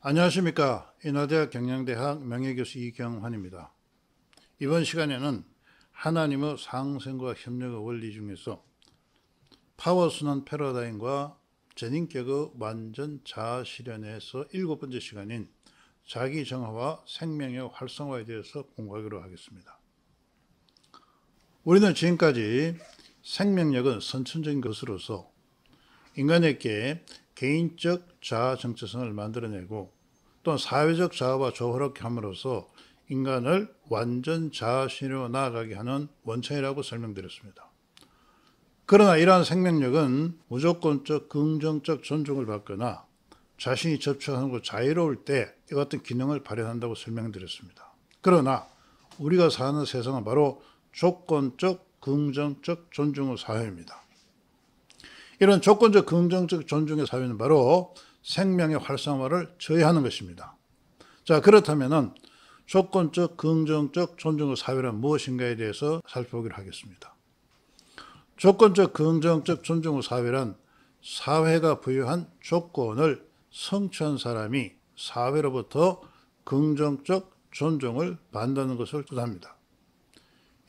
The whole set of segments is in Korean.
안녕하십니까. 인하대학 경영대학 명예교수 이경환입니다. 이번 시간에는 하나님의 상생과 협력의 원리 중에서 파워순환 패러다임과 전인격의 완전 자아 실현에서 7번째 시간인 자기 정화와 생명의 활성화에 대해서 공부하기로 하겠습니다. 우리는 지금까지 생명력은 선천적인 것으로서 인간에게 개인적 자아 정체성을 만들어내고 또한 사회적 자아와 조화롭게 함으로써 인간을 완전 자아 실현으로 나아가게 하는 원천이라고 설명드렸습니다. 그러나 이러한 생명력은 무조건적 긍정적 존중을 받거나 자신이 접촉하는 자유로울 때 이와 같은 기능을 발현한다고 설명드렸습니다. 그러나 우리가 사는 세상은 바로 조건적 긍정적 존중의 사회입니다. 이런 조건적 긍정적 존중의 사회는 바로 생명의 활성화를 저해하는 것입니다. 자, 그렇다면 조건적 긍정적 존중의 사회란 무엇인가에 대해서 살펴보기로 하겠습니다. 조건적 긍정적 존중의 사회란 사회가 부여한 조건을 성취한 사람이 사회로부터 긍정적 존중을 받는 것을 뜻합니다.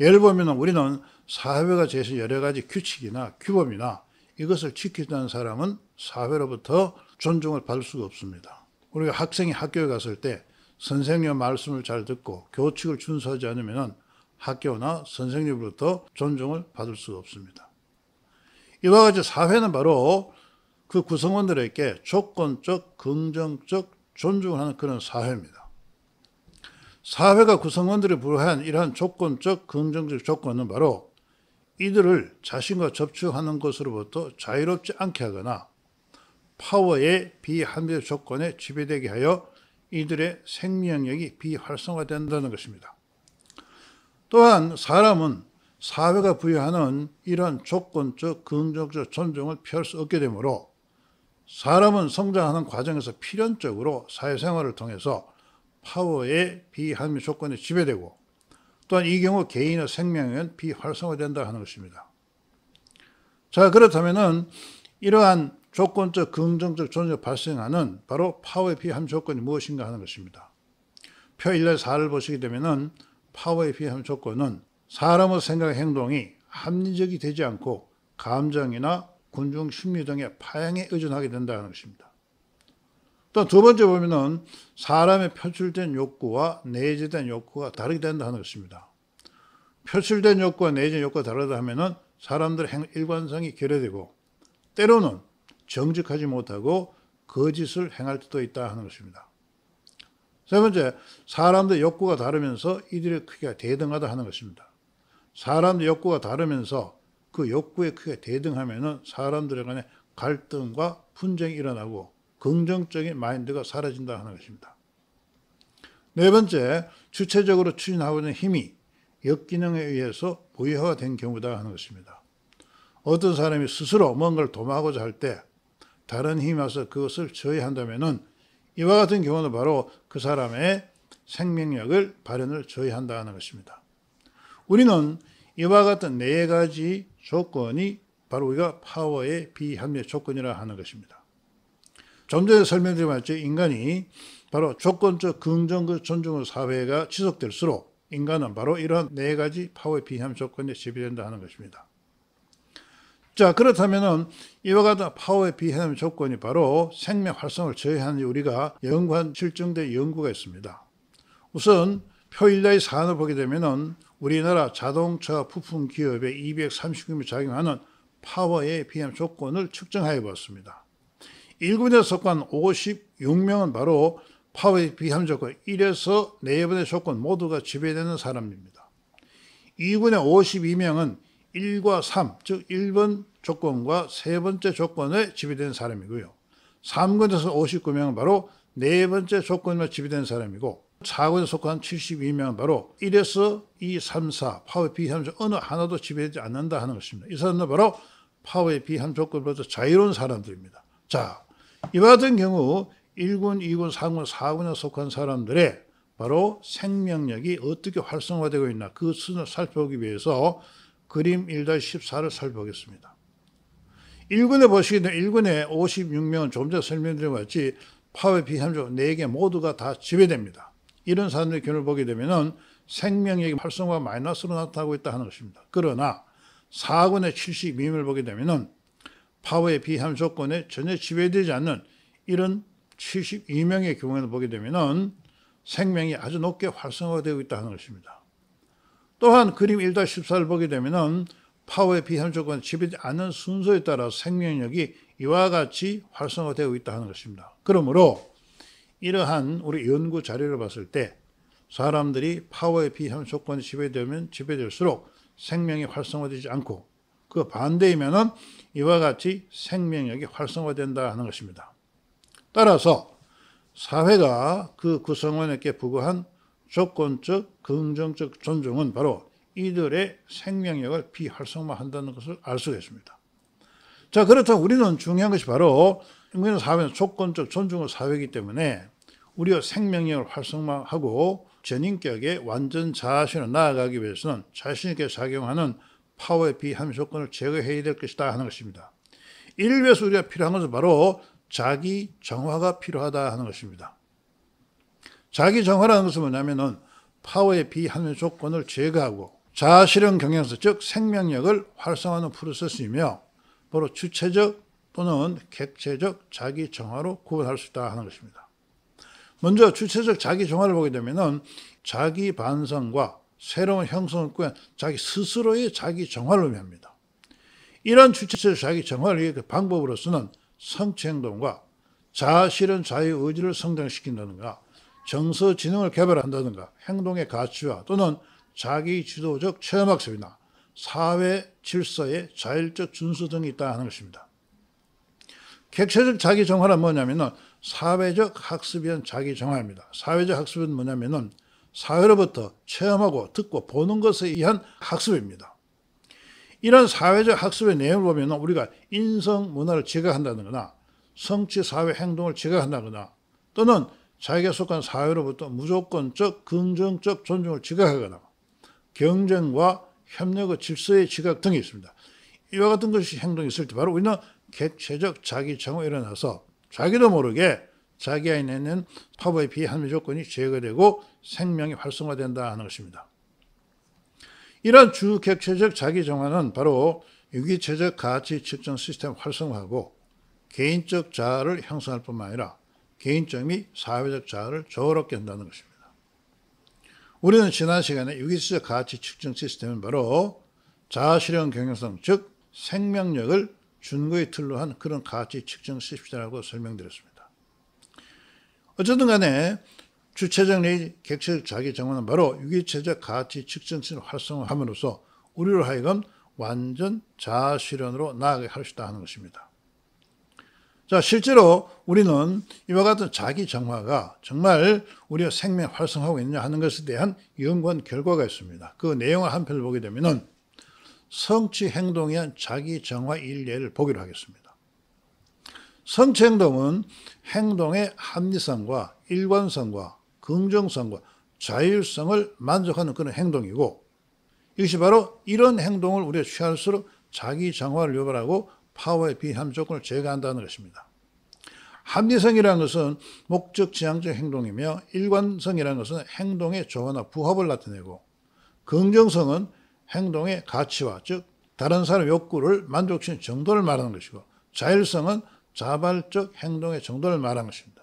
예를 보면 우리는 사회가 제시한 여러 가지 규칙이나 규범이나 이것을 지키지 않는 사람은 사회로부터 존중을 받을 수가 없습니다. 우리가 학생이 학교에 갔을 때 선생님의 말씀을 잘 듣고 교칙을 준수하지 않으면 학교나 선생님으로부터 존중을 받을 수가 없습니다. 이와 같이 사회는 바로 그 구성원들에게 조건적, 긍정적 존중을 하는 그런 사회입니다. 사회가 구성원들이 부여한 이러한 조건적, 긍정적 조건은 바로 이들을 자신과 접촉하는 것으로부터 자유롭지 않게 하거나 파워의 비합리적 조건에 지배되게 하여 이들의 생명력이 비활성화된다는 것입니다. 또한 사람은 사회가 부여하는 이러한 조건적, 긍정적 존중을 피할 수 없게 되므로 사람은 성장하는 과정에서 필연적으로 사회생활을 통해서 파워의 비합리적 조건에 지배되고 또한 이 경우 개인의 생명은 비활성화된다 하는 것입니다. 자, 그렇다면 이러한 조건적, 긍정적 존재가 발생하는 바로 파워의 비합리적 조건이 무엇인가 하는 것입니다. 표 1의 4를 보시게 되면 파워의 비합리적 조건은 사람의 생각과 행동이 합리적이 되지 않고 감정이나 군중 심리 등의 파행에 의존하게 된다는 것입니다. 또 두 번째 보면은 사람의 표출된 욕구와 내재된 욕구가 다르게 된다 하는 것입니다. 표출된 욕구와 내재된 욕구가 다르다 하면은 사람들의 일관성이 결여되고 때로는 정직하지 못하고 거짓을 행할 때도 있다 하는 것입니다. 세 번째, 사람들의 욕구가 다르면서 이들의 크기가 대등하다 하는 것입니다. 사람들의 욕구가 다르면서 그 욕구의 크기가 대등하면은 사람들 간의 갈등과 분쟁이 일어나고 긍정적인 마인드가 사라진다 하는 것입니다. 네 번째, 주체적으로 추진하고 있는 힘이 역기능에 의해서 무효화된 경우다 하는 것입니다. 어떤 사람이 스스로 뭔가를 도모하고자 할 때 다른 힘이 와서 그것을 저해한다면은 이와 같은 경우는 바로 그 사람의 생명력을 발현을 저해한다 하는 것입니다. 우리는 이와 같은 네 가지 조건이 바로 우리가 파워의 비합리적 조건이라 하는 것입니다. 좀 전에 설명드린 것처럼 인간이 바로 조건적 긍정적 존중의 사회가 지속될수록 인간은 바로 이러한 네 가지 파워의 비합리적 조건에 지배된다 하는 것입니다. 자, 그렇다면 이와 같은 파워의 비합리적 조건이 바로 생명 활성을 저해하는 우리가 연구한 실증된 연구가 있습니다. 우선 표 1의 사안을 보게 되면 우리나라 자동차 부품 기업의 239명이 작용하는 파워의 비합리적 조건을 측정하여 보았습니다. 1군에 속한 56명은 바로 파워의 비합리적 조건 1에서 4번의 조건 모두가 지배되는 사람입니다. 2군의 52명은 1과 3, 즉 1번 조건과 세 번째 조건에 지배되는 사람이고요. 3군에서 59명은 바로 네 번째 조건에 지배되는 사람이고 4군에 속한 72명은 바로 1에서 2, 3, 4 파워의 비합리적 어느 하나도 지배되지 않는다 하는 것입니다. 이 사람들은 바로 파워의 비합리적 조건보다 자유로운 사람들입니다. 자, 이와 같은 경우 1군, 2군, 3군, 4군에 속한 사람들의 바로 생명력이 어떻게 활성화되고 있나 그 순을 살펴보기 위해서 그림 1-14를 살펴보겠습니다. 1군에 보시게 되면 1군에 56명은 조금 전에 설명드린 것 같이 파워의 비함적 4개 모두가 다 지배됩니다. 이런 사람들의 경우를 보게 되면은 생명력의 활성화가 마이너스로 나타나고 있다 하는 것입니다. 그러나 4군의 72명을 보게 되면은 파워의 비함 조건에 전혀 지배되지 않는 이런 72명의 경우에는 보게 되면은 생명이 아주 높게 활성화되고 있다 하는 것입니다. 또한 그림 1-14를 보게 되면은 파워의 비함 조건에 지배되지 않는 순서에 따라 생명력이 이와 같이 활성화되고 있다 하는 것입니다. 그러므로 이러한 우리 연구 자료를 봤을 때 사람들이 파워의 비함 조건에 지배되면 지배될수록 생명이 활성화되지 않고 그 반대이면은 이와 같이 생명력이 활성화된다 하는 것입니다. 따라서 사회가 그 구성원에게 부과한 조건적 긍정적 존중은 바로 이들의 생명력을 비활성화한다는 것을 알 수가 있습니다. 자, 그렇다면 우리는 중요한 것이 바로 인간 사회는 조건적 존중의 사회이기 때문에 우리가 생명력을 활성화하고 전인격의 완전 자아실로 나아가기 위해서는 자신에게 작용하는 파워의 비함 조건을 제거해야 될 것이다 하는 것입니다. 이를 위해서 우리가 필요한 것은 바로 자기 정화가 필요하다 하는 것입니다. 자기 정화라는 것은 뭐냐면은 파워의 비함 조건을 제거하고 자아실현 경향성, 즉 생명력을 활성화하는 프로세스이며 바로 주체적 또는 객체적 자기 정화로 구분할 수 있다 하는 것입니다. 먼저 주체적 자기 정화를 보게 되면은 자기 반성과 새로운 형성을 꾸한 자기 스스로의 자기 정화를 의미합니다. 이런 주체적 자기 정화를 위해 그 방법으로서는 성취 행동과 자아실현 자유의지를 성장시킨다든가 정서 지능을 개발한다든가 행동의 가치와 또는 자기 지도적 체험학습이나 사회 질서의 자율적 준수 등이 있다 하는 것입니다. 객체적 자기 정화는 뭐냐면은 사회적 학습에 의한 자기 정화입니다. 사회적 학습은 뭐냐면은 사회로부터 체험하고 듣고 보는 것에 의한 학습입니다. 이런 사회적 학습의 내용을 보면 우리가 인성 문화를 지각한다거나 성취 사회 행동을 지각한다거나 또는 자기가 속한 사회로부터 무조건적 긍정적 존중을 지각하거나 경쟁과 협력의 질서의 지각 등이 있습니다. 이와 같은 것이 행동이 있을 때 바로 우리는 객체적 자기 정화가 일어나서 자기도 모르게 자기 안에 있는 파워의 비합리 조건이 제거되고 생명이 활성화된다 하는 것입니다. 이러한 주객체적 자기 정화는 바로 유기체적 가치 측정 시스템을 활성화하고 개인적 자아를 형성할 뿐만 아니라 개인적 및 사회적 자아를 조화롭게 한다는 것입니다. 우리는 지난 시간에 유기체적 가치 측정 시스템은 바로 자아실현 경영성, 즉 생명력을 준거의 틀로 한 그런 가치 측정 시스템이라고 설명드렸습니다. 어쨌든 간에 주체적 내지 객체적 자기 정화는 바로 유기체적 가치 측정 시스템을 활성화함으로써 우리로 하여금 완전 자아실현으로 나아가게 할 수 있다 하는 것입니다. 자, 실제로 우리는 이와 같은 자기 정화가 정말 우리가 생명 활성화하고 있느냐 하는 것에 대한 연구한 결과가 있습니다. 그 내용을 한 편을 보게 되면은 성취 행동에 의한 자기 정화 일례를 보기로 하겠습니다. 성취 행동은 행동의 합리성과 일관성과 긍정성과 자율성을 만족하는 그런 행동이고 이것이 바로 이런 행동을 우리가 취할수록 자기 정화를 유발하고 파워의 비합리 조건을 제거한다는 것입니다. 합리성이라는 것은 목적 지향적 행동이며 일관성이라는 것은 행동의 조화나 부합을 나타내고 긍정성은 행동의 가치와 즉 다른 사람의 욕구를 만족시키는 정도를 말하는 것이고 자율성은 자발적 행동의 정도를 말하는 것입니다.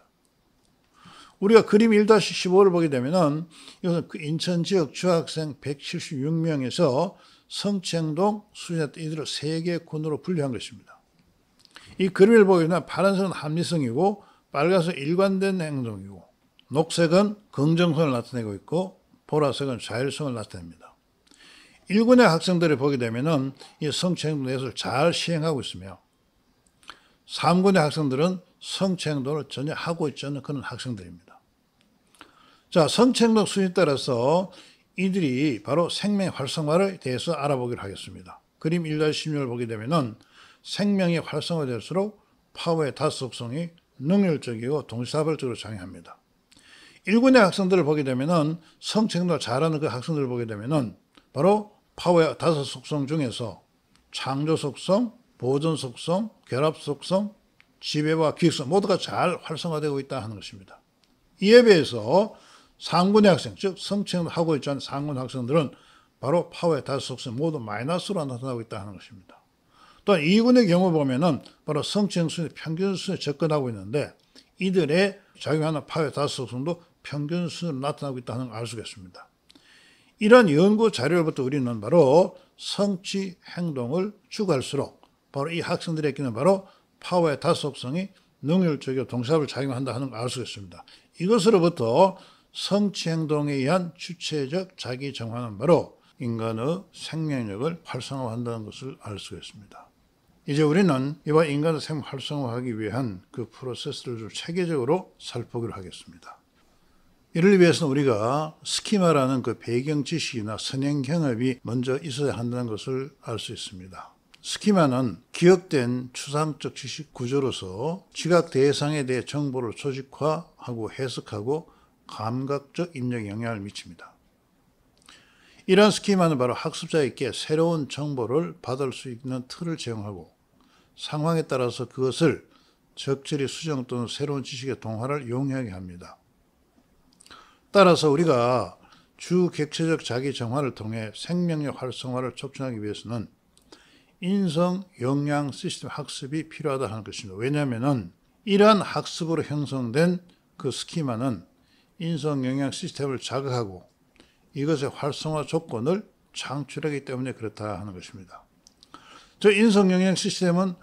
우리가 그림 1-15를 보게 되면은 이것은 그 인천 지역 중학생 176명에서 성취행동 수준에 이들을 3개 군으로 분류한 것입니다. 이 그림을 보게 되면 파란색은 합리성이고 빨간색은 일관된 행동이고 녹색은 긍정성을 나타내고 있고 보라색은 자율성을 나타냅니다. 1군의 학생들을 보게 되면은 이 성취행동 내에서 잘 시행하고 있으며 3군의 학생들은 성취행동을 전혀 하고 있지 않는 그런 학생들입니다. 자, 성취행동 수준에 따라서 이들이 바로 생명 활성화에 대해서 알아보기로 하겠습니다. 그림 1-16을 보게 되면은 생명이 활성화될수록 파워의 5 속성이 능률적이고 동시다발적으로 작용합니다. 1군의 학생들을 보게 되면은 성취행동을 잘하는 그 학생들을 보게 되면은 바로 파워의 5 속성 중에서 창조 속성, 보존 속성, 결합 속성, 지배와 기획성 모두가 잘 활성화되고 있다 하는 것입니다. 이에 비해서 상군의 학생, 즉 성취행동을 하고 있지 않은 상군 학생들은 바로 파워의 다수 속성 모두 마이너스로 나타나고 있다 하는 것입니다. 또한 2군의 경우 보면은 바로 성취행 순위, 평균 순위에 접근하고 있는데 이들의 작용하는 파워의 다수 속성도 평균 순위로 나타나고 있다는 걸 알 수가 있습니다. 이런 연구 자료로부터 우리는 바로 성취 행동을 추구할수록 바로 이 학생들에게는 바로 파워의 다수 속성이 능률적이고 동시압을 작용한다 하는 걸 알 수가 있습니다. 이것으로부터 성취 행동에 의한 주체적 자기 정화는 바로 인간의 생명력을 활성화한다는 것을 알 수가 있습니다. 이제 우리는 이와 인간의 생명 활성화하기 위한 그 프로세스를 좀 체계적으로 살펴보기로 하겠습니다. 이를 위해서는 우리가 스키마라는 그 배경 지식이나 선행 경험이 먼저 있어야 한다는 것을 알 수 있습니다. 스키마는 기억된 추상적 지식 구조로서 지각 대상에 대해 정보를 조직화하고 해석하고 감각적 입력에 영향을 미칩니다. 이러한 스키마는 바로 학습자에게 새로운 정보를 받을 수 있는 틀을 제공하고 상황에 따라서 그것을 적절히 수정 또는 새로운 지식의 동화를 용이하게 합니다. 따라서 우리가 주객체적 자기 정화를 통해 생명력 활성화를 촉진하기 위해서는 인성 영양 시스템 학습이 필요하다 하는 것입니다. 왜냐하면 이러한 학습으로 형성된 그 스키마는 인성 영양 시스템을 자극하고 이것의 활성화 조건을 창출하기 때문에 그렇다 하는 것입니다. 저 인성 영양 시스템은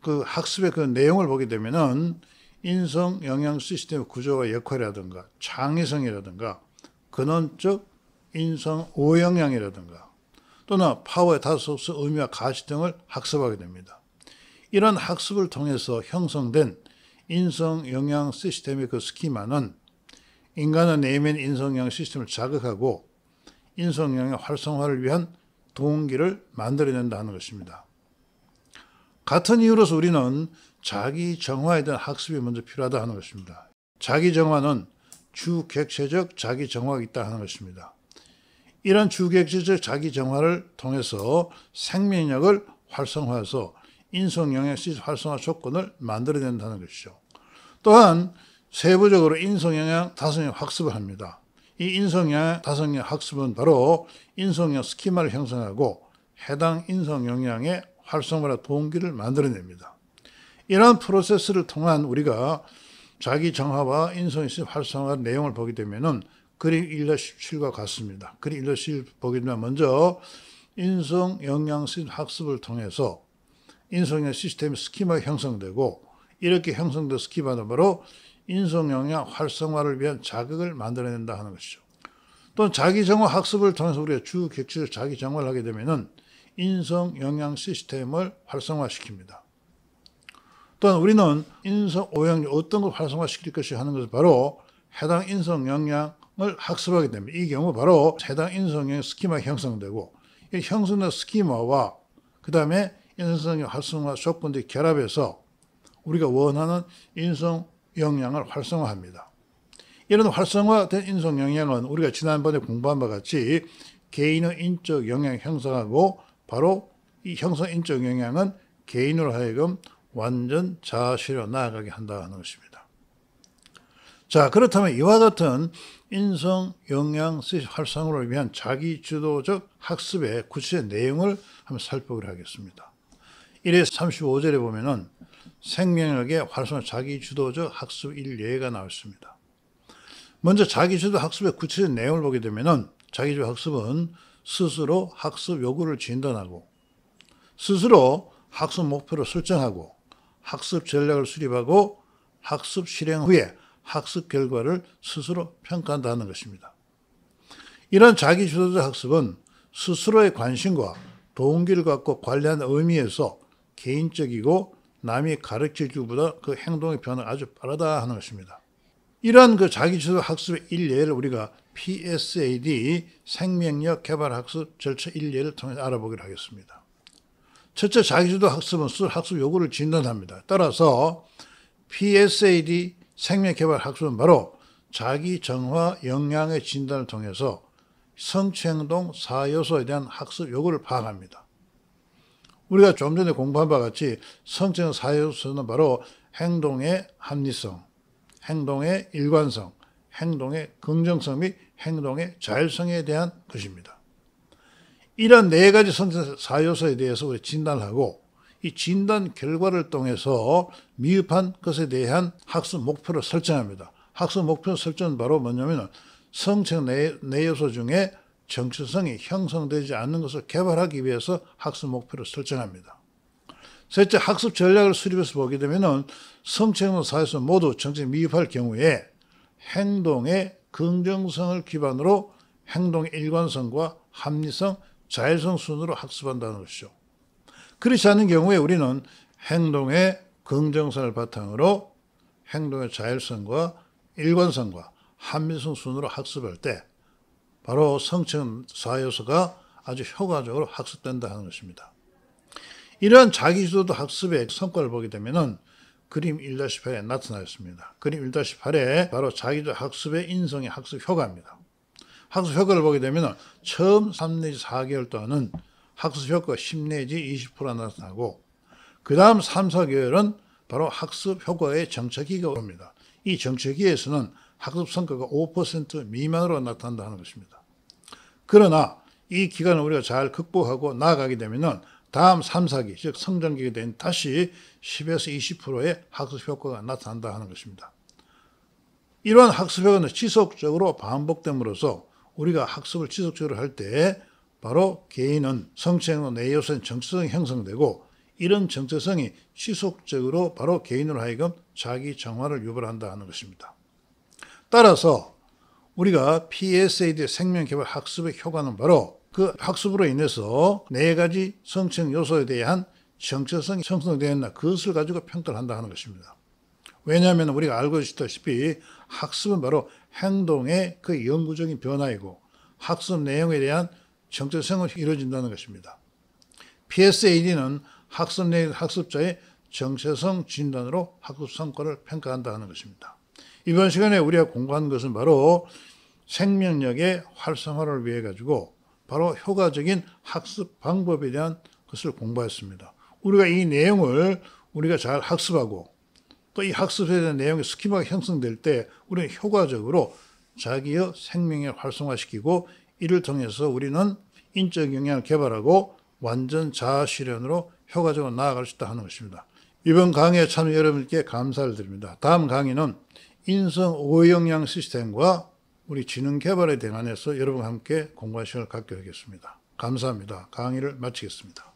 그 학습의 그 내용을 보게 되면은 인성 영양 시스템의 구조와 역할이라든가 창의성이라든가 근원적 인성 오영양이라든가 또는 파워의 다수 속성 의미와 가치 등을 학습하게 됩니다. 이런 학습을 통해서 형성된 인성 영양 시스템의 그 스키마는 인간의 내면 인성 영양 시스템을 자극하고 인성 영양 활성화를 위한 동기를 만들어낸다 하는 것입니다. 같은 이유로서 우리는 자기 정화에 대한 학습이 먼저 필요하다 하는 것입니다. 자기 정화는 주객체적 자기 정화가 있다 하는 것입니다. 이런 주객체적 자기 정화를 통해서 생명력을 활성화해서 인성 영양 시스템 활성화 조건을 만들어낸다는 것이죠. 또한 세부적으로 인성 영양 다성형 학습을 합니다. 이 인성 영양 다성형 학습은 바로 인성 영양 스키마를 형성하고 해당 인성 영양의 활성화와 동기를 만들어냅니다. 이러한 프로세스를 통한 우리가 자기 정화와 인성 시스템 활성화 내용을 보게 되면은 그림 1과 17과 같습니다. 그림 1과 17 보게 되면 먼저 인성 영양 시스템 학습을 통해서 인성 영양 시스템의 스키마가 형성되고 이렇게 형성된 스키마는 바로 인성 영양 활성화를 위한 자극을 만들어낸다 하는 것이죠. 또 자기 정화 학습을 통해서 우리가 주객체적 자기 정화를 하게 되면은 인성 영양 시스템을 활성화시킵니다. 또한 우리는 인성 오영양 어떤 걸 활성화시킬 것이 하는 것은 바로 해당 인성 영양을 학습하게 됩니다. 이 경우 바로 해당 인성 영양 스키마가 형성되고 이 형성된 스키마와 그 다음에 인성 영양 활성화 조건들이 결합해서 우리가 원하는 인성 영양을 활성화합니다. 이런 활성화된 인성 영양은 우리가 지난번에 공부한 바와 같이 개인의 인적 영향을 형성하고 바로 이 형성 인적 영향은 개인으로 하여금 완전 자아실로 나아가게 한다는 것입니다. 자, 그렇다면 이와 같은 인성 영양 시스템 활성화를 위한 자기 주도적 학습의 구체적 내용을 한번 살펴보도록 하겠습니다. 1회 35절에 보면은 생명력의 활성화 자기 주도적 학습 1예가 나와 있습니다. 먼저 자기 주도 학습의 구체적 내용을 보게 되면은 자기 주도 학습은 스스로 학습 요구를 진단하고 스스로 학습 목표를 설정하고 학습 전략을 수립하고 학습 실행 후에 학습 결과를 스스로 평가한다는 것입니다. 이런 자기 주도적 학습은 스스로의 관심과 동기를 갖고 관리하는 의미에서 개인적이고 남이 가르칠 줄보다 그 행동의 변화가 아주 빠르다 하는 것입니다. 이러한 그 자기주도 학습의 일례를 우리가 PSAD 생명력 개발 학습 절차 일례를 통해 알아보기로 하겠습니다. 첫째, 자기주도 학습은 스스로 학습 요구를 진단합니다. 따라서 PSAD 생명력 개발 학습은 바로 자기 정화 역량의 진단을 통해서 성취행동 4요소에 대한 학습 요구를 파악합니다. 우리가 좀 전에 공부한 바와 같이 성취행동 4요소는 바로 행동의 합리성, 행동의 일관성, 행동의 긍정성 및 행동의 자율성에 대한 것입니다. 이런 네 가지 선택 4요소에 대해서 우리 진단을 하고 이 진단 결과를 통해서 미흡한 것에 대한 학습 목표를 설정합니다. 학습 목표 설정은 바로 뭐냐면 성취형 네 요소 중에 정체성이 형성되지 않는 것을 개발하기 위해서 학습 목표를 설정합니다. 셋째, 학습 전략을 수립해서 보게 되면 성취형 4요소 모두 정체성이 미흡할 경우에 행동의 긍정성을 기반으로 행동의 일관성과 합리성, 자율성 순으로 학습한다는 것이죠. 그렇지 않은 경우에 우리는 행동의 긍정성을 바탕으로 행동의 자율성과 일관성과 합리성 순으로 학습할 때 바로 성취형 4요소가 아주 효과적으로 학습된다 하는 것입니다. 이러한 자기주도 학습의 성과를 보게 되면 그림 1-8에 나타나 있습니다. 그림 1-8에 바로 자기주도 학습의 인성의 학습 효과입니다. 학습 효과를 보게 되면 처음 3 내지 4개월 동안은 학습 효과가 10 내지 20% 나타나고 그 다음 3, 4개월은 바로 학습 효과의 정체기가 옵니다. 이 정체기에서는 학습 성과가 5% 미만으로 나타난다는 것입니다. 그러나 이 기간을 우리가 잘 극복하고 나아가게 되면 다음 3, 4기, 즉 성장기가 된 다시 10에서 20%의 학습 효과가 나타난다 하는 것입니다. 이러한 학습 효과는 지속적으로 반복됨으로써 우리가 학습을 지속적으로 할 때 바로 개인은 성취형 네 요소인 정체성이 형성되고 이런 정체성이 지속적으로 바로 개인으로 하여금 자기 정화를 유발한다 하는 것입니다. 따라서 우리가 PSAD 생명개발 학습의 효과는 바로 그 학습으로 인해서 네 가지 성취형 요소에 대한 정체성이 형성되었나 그것을 가지고 평가를 한다 하는 것입니다. 왜냐하면 우리가 알고 있다시피 학습은 바로 행동의 그 영구적인 변화이고 학습 내용에 대한 정체성으로 이루어진다는 것입니다. PSAD는 학습 내용 학습자의 정체성 진단으로 학습 성과를 평가한다 하는 것입니다. 이번 시간에 우리가 공부한 것은 바로 생명력의 활성화를 위해 가지고 바로 효과적인 학습 방법에 대한 것을 공부했습니다. 우리가 이 내용을 우리가 잘 학습하고 또 이 학습에 대한 내용의 스키마가 형성될 때 우리는 효과적으로 자기의 생명을 활성화시키고 이를 통해서 우리는 인적 역량을 개발하고 완전 자아 실현으로 효과적으로 나아갈 수 있다 하는 것입니다. 이번 강의에 참여 여러분께 감사를 드립니다. 다음 강의는 인성 5역량 시스템과 우리 지능 개발에 대해서 여러분과 함께 공부할 시간을 갖게 되겠습니다. 감사합니다. 강의를 마치겠습니다.